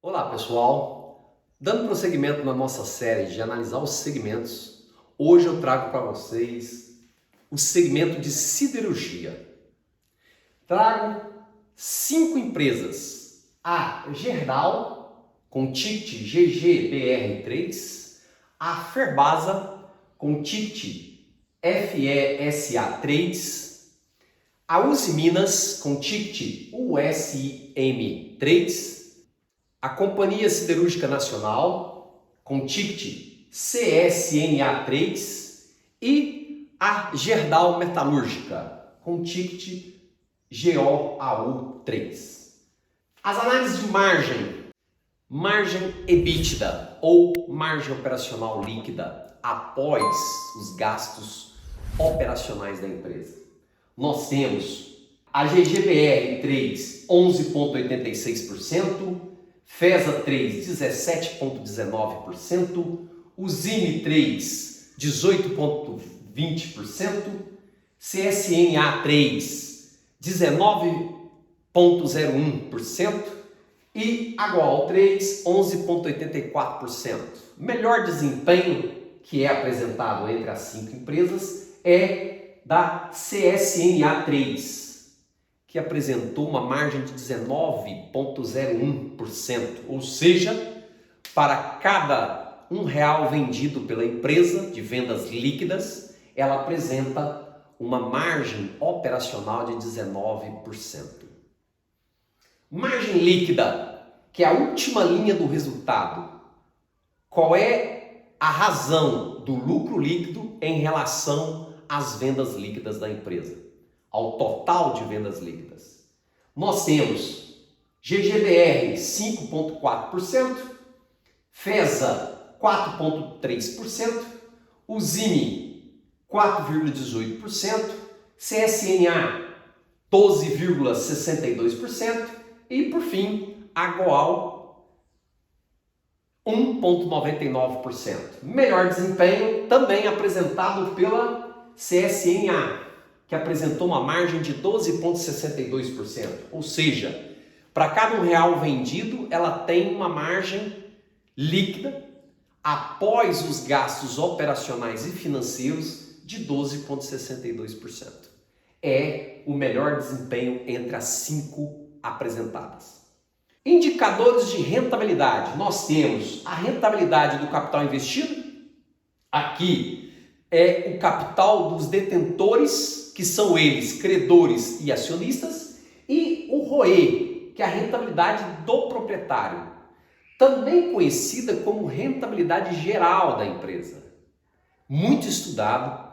Olá pessoal, dando prosseguimento na nossa série de analisar os segmentos, hoje eu trago para vocês o segmento de siderurgia. Trago 5 empresas: a Gerdau com ticket GGBR3, a Ferbasa com ticket FESA3, a Uzi Minas com ticket USIM3, a Companhia Siderúrgica Nacional, com ticket CSNA3 e a Gerdau Metalúrgica, com ticket GOAU3. As análises de margem EBITDA ou margem operacional líquida após os gastos operacionais da empresa. Nós temos a GGBR3 11,86%, FESA 3, 17,19%, Uzime 3, 18,20%, CSNA 3, 19,01% e Agoal 3, 11,84%. Melhor desempenho que é apresentado entre as 5 empresas é da CSNA 3, que apresentou uma margem de 19,01%, ou seja, para cada R$1 vendido pela empresa de vendas líquidas, ela apresenta uma margem operacional de 19%. Margem líquida, que é a última linha do resultado. Qual é a razão do lucro líquido em relação às vendas líquidas da empresa? Ao total de vendas líquidas. Nós temos GGBR 5,4%, FESA 4,3%, Uzime 4,18%, CSNA 12,62% e, por fim, Agoal 1,99%. Melhor desempenho também apresentado pela CSNA, que apresentou uma margem de 12,62%, ou seja, para cada R$1 vendido, ela tem uma margem líquida após os gastos operacionais e financeiros de 12,62%. É o melhor desempenho entre as 5 apresentadas. Indicadores de rentabilidade. Nós temos a rentabilidade do capital investido. Aqui é o capital dos detentores, que são eles, credores e acionistas, e o ROE, que é a rentabilidade do proprietário, também conhecida como rentabilidade geral da empresa, muito estudado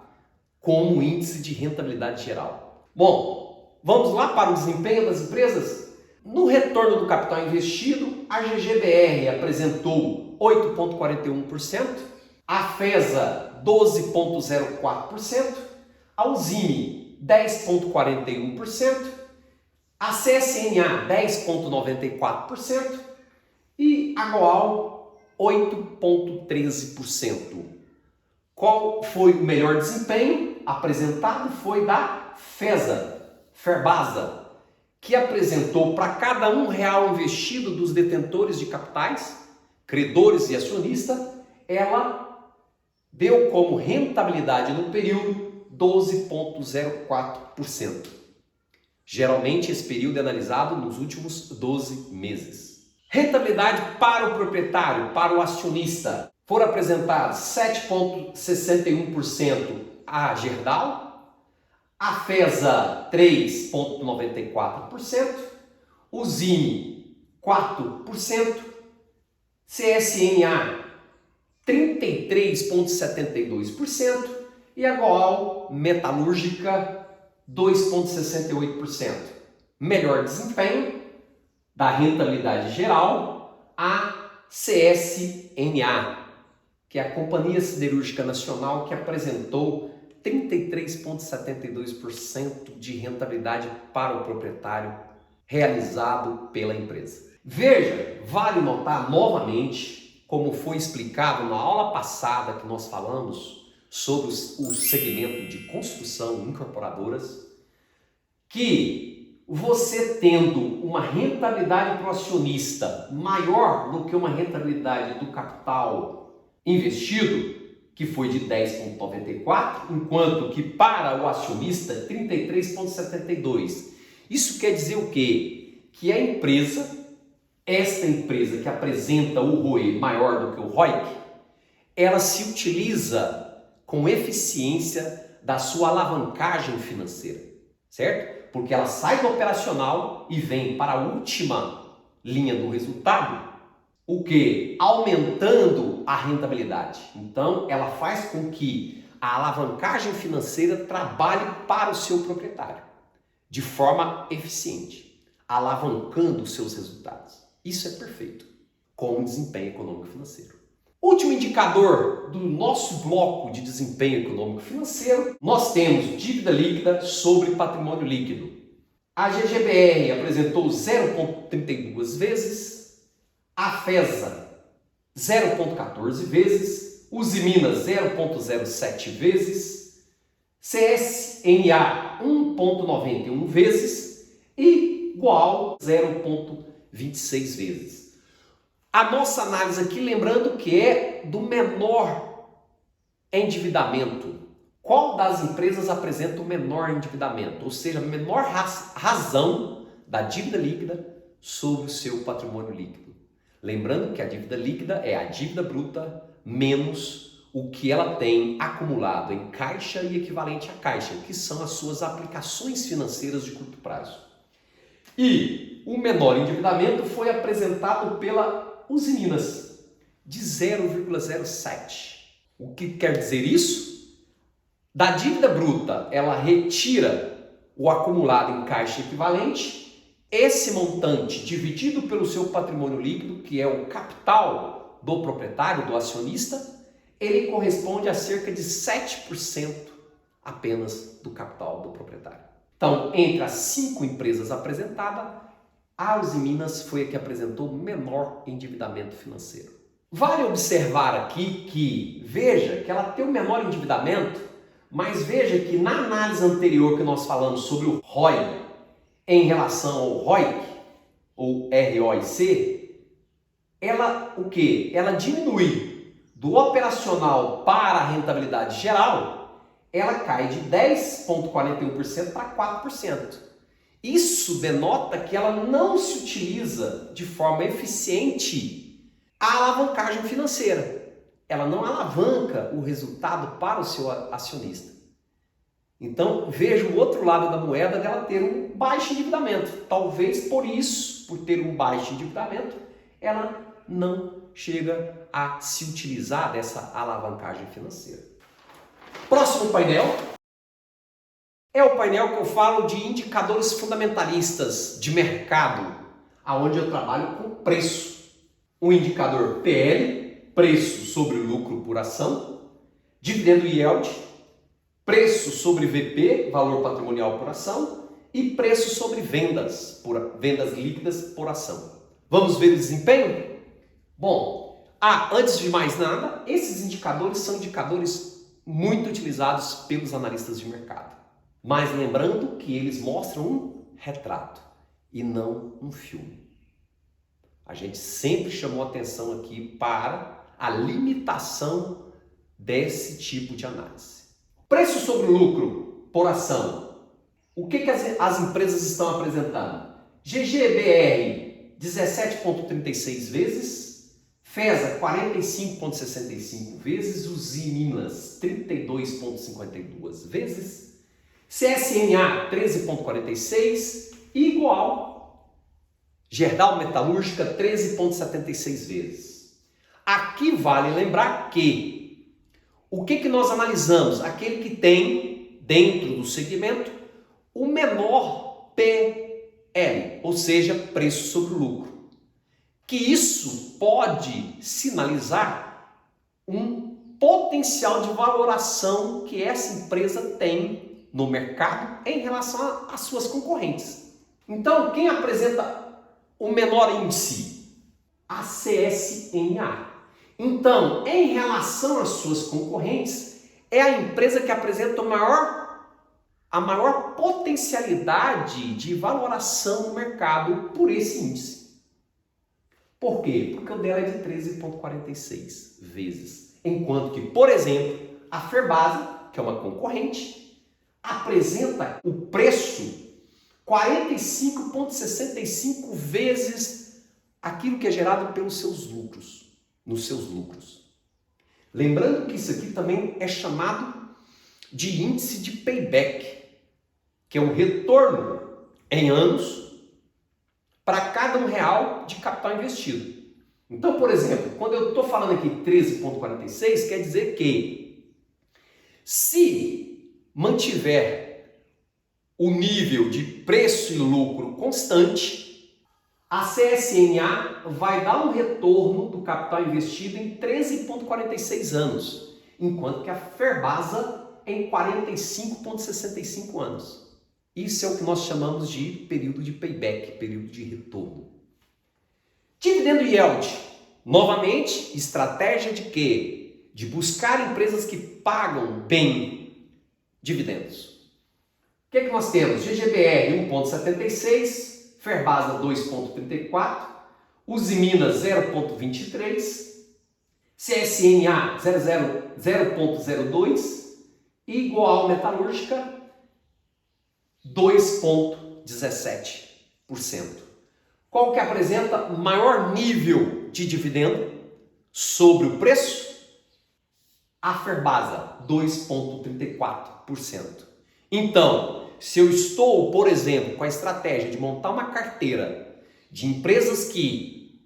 como índice de rentabilidade geral. Bom, vamos lá para o desempenho das empresas? No retorno do capital investido, a GGBR apresentou 8,41%, a FESA 12,04%, a Uzime 10,41%, a CSNA 10,94% e a Goal 8,13%. Qual foi o melhor desempenho? Apresentado foi da Ferbasa, que apresentou para cada R$1 investido dos detentores de capitais, credores e acionistas, ela deu como rentabilidade no período 12,04%. Geralmente esse período é analisado nos últimos 12 meses. Rentabilidade para o proprietário, para o acionista, foram apresentados 7,61% a Gerdau, a FESA 3,94%, Uzime 4%, CSNA 33,72% e a Goal Metalúrgica 2,68%. Melhor desempenho da rentabilidade geral, a CSNA, que é a Companhia Siderúrgica Nacional, que apresentou 33,72% de rentabilidade para o proprietário realizado pela empresa. Veja, vale notar novamente, como foi explicado na aula passada que nós falamos sobre o segmento de construção incorporadoras, que você tendo uma rentabilidade para o acionista maior do que uma rentabilidade do capital investido, que foi de 10,94, enquanto que para o acionista 33,72. Isso quer dizer o quê? Que a empresa, esta empresa que apresenta o ROE maior do que o ROIC, ela se utiliza com eficiência da sua alavancagem financeira, certo? Porque ela sai do operacional e vem para a última linha do resultado, o que? Aumentando a rentabilidade. Então, ela faz com que a alavancagem financeira trabalhe para o seu proprietário de forma eficiente, alavancando os seus resultados. Isso é perfeito, com o desempenho econômico financeiro. Último indicador do nosso bloco de desempenho econômico financeiro, nós temos dívida líquida sobre patrimônio líquido. A GGBR apresentou 0,32 vezes, a FESA 0,14 vezes, Usiminas 0,07 vezes, CSNA 1,91 vezes e Goal 0,26 vezes. A nossa análise aqui, lembrando que é do menor endividamento. Qual das empresas apresenta o menor endividamento? Ou seja, a menor razão da dívida líquida sobre o seu patrimônio líquido. Lembrando que a dívida líquida é a dívida bruta menos o que ela tem acumulado em caixa e equivalente a caixa, que são as suas aplicações financeiras de curto prazo. E o menor endividamento foi apresentado pela Usiminas, de 0,07. O que quer dizer isso? Da dívida bruta, ela retira o acumulado em caixa equivalente, esse montante dividido pelo seu patrimônio líquido, que é o capital do proprietário, do acionista, ele corresponde a cerca de 7% apenas do capital do proprietário. Então, entre as 5 empresas apresentadas, a Usiminas foi a que apresentou menor endividamento financeiro. Vale observar aqui que, veja que ela tem o menor endividamento, mas veja que na análise anterior que nós falamos sobre o ROI em relação ao ROIC, ou ROIC, ela o quê? Ela diminui do operacional para a rentabilidade geral, ela cai de 10,41% para 4%. Isso denota que ela não se utiliza de forma eficiente a alavancagem financeira. Ela não alavanca o resultado para o seu acionista. Então, veja o outro lado da moeda dela ter um baixo endividamento. Talvez por isso, por ter um baixo endividamento, ela não chega a se utilizar dessa alavancagem financeira. Próximo painel. É o painel que eu falo de indicadores fundamentalistas de mercado, aonde eu trabalho com preço. O indicador PL, preço sobre lucro por ação, dividendo yield, preço sobre VP, valor patrimonial por ação, e preço sobre vendas líquidas por ação. Vamos ver o desempenho? Bom, antes de mais nada, esses indicadores são indicadores muito utilizados pelos analistas de mercado. Mas lembrando que eles mostram um retrato e não um filme. A gente sempre chamou atenção aqui para a limitação desse tipo de análise. Preço sobre lucro por ação. O que as empresas estão apresentando? GGBR 17,36 vezes, FESA 45,65 vezes, Usiminas 32,52 vezes, CSNA 13,46 e igual Gerdau Metalúrgica 13,76 vezes. Aqui vale lembrar que o que nós analisamos? Aquele que tem dentro do segmento o menor PL, ou seja, preço sobre lucro. Que isso pode sinalizar um potencial de valoração que essa empresa tem no mercado em relação às suas concorrentes. Então, quem apresenta o menor índice? A CSNA. Então, em relação às suas concorrentes, é a empresa que apresenta a maior potencialidade de valoração no mercado por esse índice. Por quê? Porque o dela é de 13,46 vezes. Enquanto que, por exemplo, a Ferbasa, que é uma concorrente, apresenta o preço 45,65 vezes aquilo que é gerado pelos seus lucros, nos seus lucros. Lembrando que isso aqui também é chamado de índice de payback, que é um retorno em anos para cada R$1 de capital investido. Então, por exemplo, quando eu estou falando aqui 13,46, quer dizer que se mantiver o nível de preço e lucro constante, a CSNA vai dar um retorno do capital investido em 13,46 anos, enquanto que a Ferbasa em 45,65 anos. Isso é o que nós chamamos de período de payback, período de retorno. Dividendo yield, novamente, estratégia de quê? De buscar empresas que pagam bem dividendos. O que é que nós temos? GGBR 1,76, Ferbasa 2,34, Usiminas 0,23, CSNA 0,02 e Goal Metalúrgica 2,17%. Qual que apresenta maior nível de dividendo sobre o preço? A Ferbasa, 2,34%. Então, se eu estou, por exemplo, com a estratégia de montar uma carteira de empresas que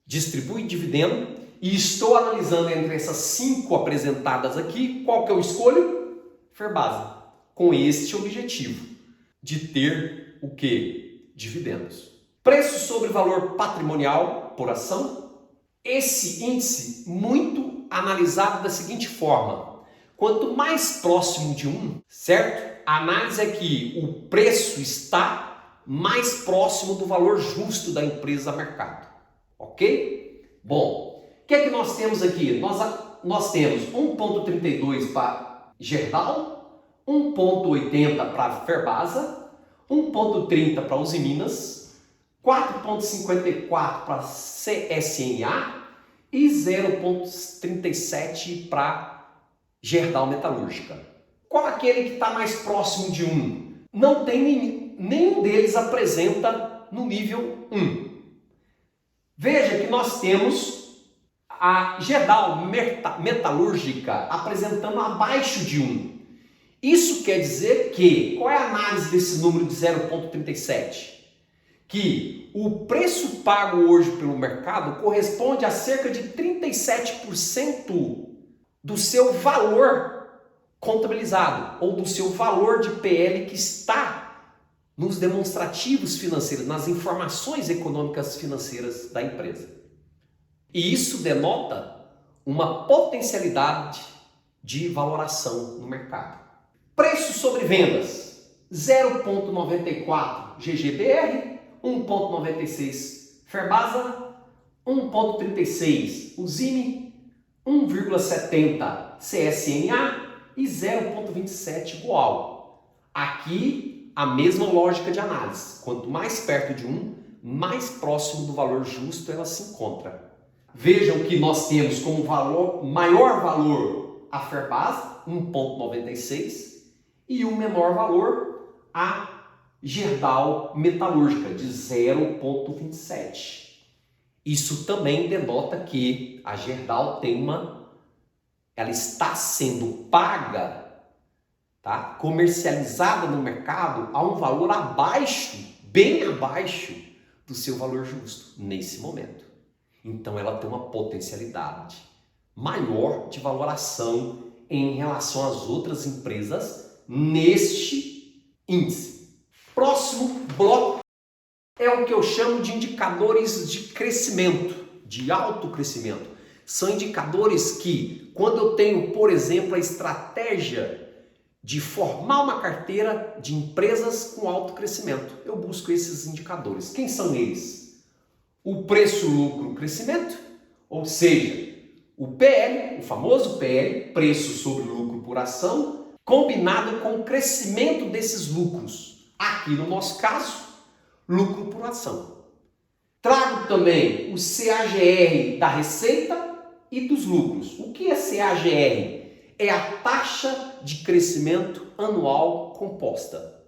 distribuem dividendo e estou analisando entre essas 5 apresentadas aqui, qual que eu escolho? Ferbasa, com este objetivo de ter o quê? Dividendos. Preço sobre valor patrimonial por ação. Esse índice muito analisado da seguinte forma: quanto mais próximo de 1, certo? A análise é que o preço está mais próximo do valor justo da empresa a mercado. Ok? Bom, o que é que nós temos aqui? Nós temos 1,32 para Gerdau, 1,80 para Ferbasa, 1,30 para Usiminas, 4,54 para CSNA e 0,37 para Gerdau Metalúrgica. Qual aquele que está mais próximo de 1? Não tem nenhum deles apresenta no nível 1. Veja que nós temos a Gerdau Metalúrgica apresentando abaixo de 1. Isso quer dizer que, qual é a análise desse número de 0,37? Que o preço pago hoje pelo mercado corresponde a cerca de 37% do seu valor contabilizado, ou do seu valor de PL que está nos demonstrativos financeiros, nas informações econômicas financeiras da empresa. E isso denota uma potencialidade de valoração no mercado. Preço sobre vendas, 0,94 GGBR, 1,96 Ferbasa, 1,36 Usimi, 1,70 CSNA e 0,27 Goal. Aqui a mesma lógica de análise. Quanto mais perto de 1, mais próximo do valor justo ela se encontra. Vejam que nós temos como maior valor a Ferbasa, 1,96, e o menor valor a Gerdau Metalúrgica, de 0,27. Isso também denota que a Gerdau ela está sendo paga, tá? Comercializada no mercado a um valor abaixo, bem abaixo do seu valor justo nesse momento. Então ela tem uma potencialidade maior de valoração em relação às outras empresas neste índice. Próximo bloco é o que eu chamo de indicadores de crescimento, de alto crescimento. São indicadores que, quando eu tenho, por exemplo, a estratégia de formar uma carteira de empresas com alto crescimento, eu busco esses indicadores. Quem são eles? O preço-lucro-crescimento, ou seja, o PL, o famoso PL, preço sobre lucro por ação, combinado com o crescimento desses lucros. Aqui no nosso caso, lucro por ação. Trago também o CAGR da receita e dos lucros. O que é CAGR? É a taxa de crescimento anual composta.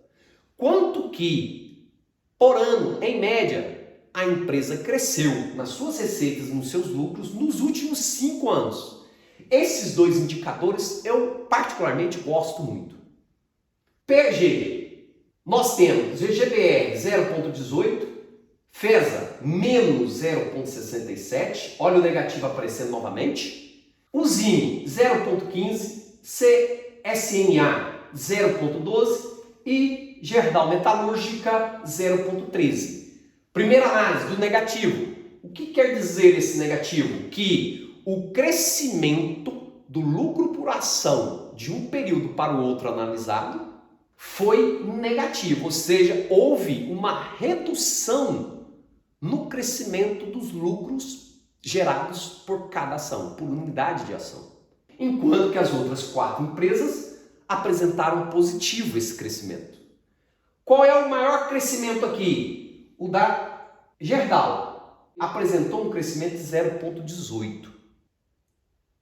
Quanto que, por ano, em média, a empresa cresceu nas suas receitas, nos seus lucros, nos últimos 5 anos. Esses dois indicadores eu particularmente gosto muito. PG, nós temos GGBR 0,18, FESA menos 0,67, olha o negativo aparecendo novamente. O ZIM 0,15, CSNA 0,12 e Gerdau Metalúrgica 0,13. Primeira análise do negativo. O que quer dizer esse negativo? Que o crescimento do lucro por ação de um período para o outro analisado foi negativo, ou seja, houve uma redução no crescimento dos lucros gerados por cada ação, por unidade de ação. Enquanto que as outras 4 empresas apresentaram positivo esse crescimento. Qual é o maior crescimento aqui? O da Gerdau apresentou um crescimento de 0,18.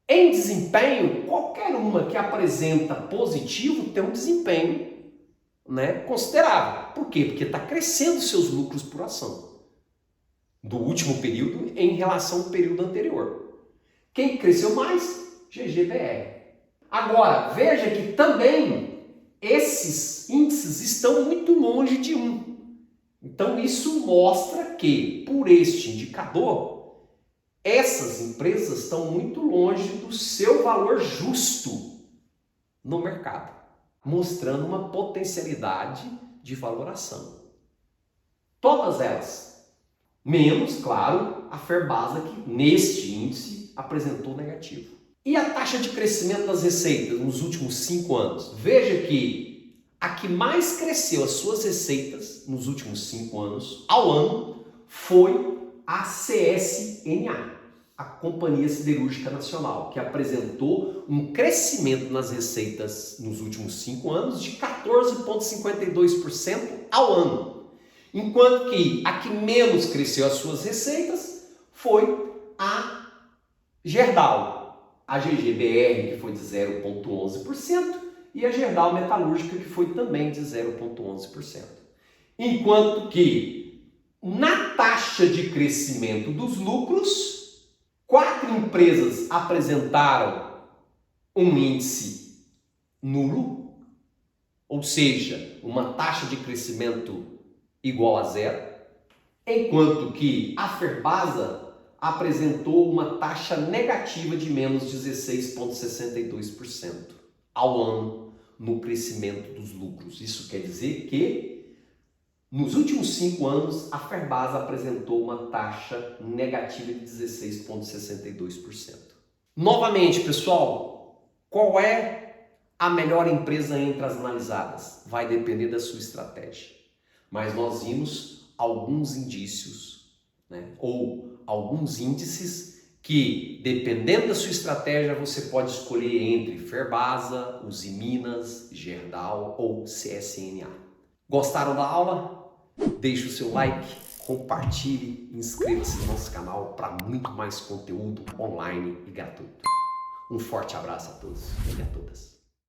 Em desempenho, qualquer uma que apresenta positivo tem um desempenho, considerável. Por quê? Porque está crescendo seus lucros por ação do último período em relação ao período anterior. Quem cresceu mais? GGBR. Agora, veja que também esses índices estão muito longe de 1. Então, isso mostra que, por este indicador, essas empresas estão muito longe do seu valor justo no mercado, mostrando uma potencialidade de valoração. Todas elas. Menos, claro, a Ferbasa, que neste índice apresentou negativo. E a taxa de crescimento das receitas nos últimos 5 anos? Veja que a que mais cresceu as suas receitas nos últimos 5 anos, ao ano, foi a CSNA, a Companhia Siderúrgica Nacional, que apresentou um crescimento nas receitas nos últimos 5 anos de 14,52% ao ano. Enquanto que a que menos cresceu as suas receitas foi a Gerdau. A GGBR, que foi de 0,11%, e a Gerdau Metalúrgica, que foi também de 0,11%. Enquanto que na taxa de crescimento dos lucros, 4 empresas apresentaram um índice nulo, ou seja, uma taxa de crescimento igual a 0, enquanto que a Ferbasa apresentou uma taxa negativa de menos 16,62% ao ano no crescimento dos lucros. Isso quer dizer que nos últimos 5 anos a Ferbasa apresentou uma taxa negativa de 16,62%. Novamente, pessoal, qual é a melhor empresa entre as analisadas? Vai depender da sua estratégia. Mas nós vimos alguns indícios, ou alguns índices que, dependendo da sua estratégia, você pode escolher entre Ferbasa, Usiminas, Gerdau ou CSNA. Gostaram da aula? Deixe o seu like, compartilhe e inscreva-se no nosso canal para muito mais conteúdo online e gratuito. Um forte abraço a todos e a todas.